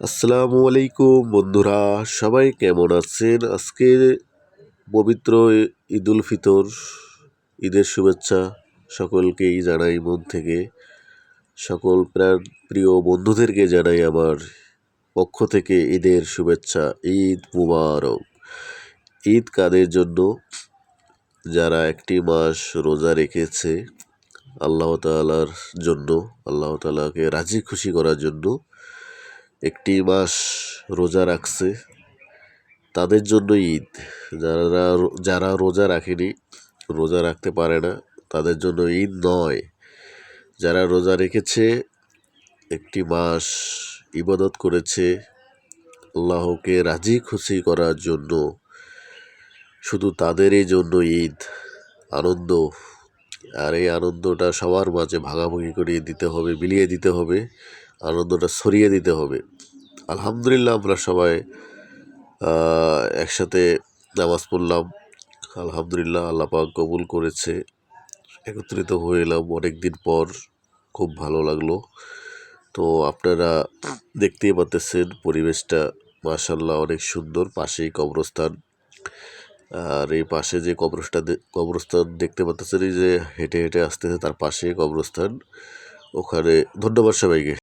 আসসালামু আলাইকুম বন্ধুরা, সবাই কেমন আছেন? আজকে পবিত্র ঈদুল ফিতর, ঈদের শুভেচ্ছা সকলকেই জানাই মন থেকে। সকল প্রিয় বন্ধুদেরকে জানাই আমার পক্ষ থেকে ঈদের শুভেচ্ছা। ঈদ মুবারক। ঈদ কাদের জন্য? যারা একটি মাস রোজা রেখেছে আল্লাহ তাআলার জন্য, আল্লাহ তাআলাকে রাজি খুশি করার জন্য একটি মাস রোজা রাখছে, তাদের জন্য ঈদ। যারা যারা রোজা রাখেনি, রোজা রাখতে পারে না, তাদের জন্য ঈদ নয়। যারা রোজা রেখেছে, একটি মাস ইবাদত করেছে আল্লাহকে রাজি খুশি করার জন্য, শুধু তাদেরই জন্য ঈদ, আনন্দ। আর এই আনন্দটা সবার মাঝে ভাগাভাগি করে দিতে হবে, বিলিয়ে দিতে হবে, আনন্দটা ছড়িয়ে দিতে হবে। আলহামদুলিল্লাহ, আমরা সবাই একসাথে নামাজ পড়লাম। আলহামদুলিল্লাহ, আল্লাহ পাক কবুল করেছে। একত্রিত হয়ে এলাম অনেক দিন পর, খুব ভালো লাগলো। তো আপনারা দেখতেই পাচ্ছেন পরিবেশটা মাশাআল্লাহ অনেক সুন্দর। পাশেই কবরস্থান। আর এই পাশে যে কবরস্থান দেখতে পাচ্ছেন, এই যে হেঁটে হেঁটে আসতেছে, তার পাশে কবরস্থান। ওখানে ধন্যবাদ সবাইকে।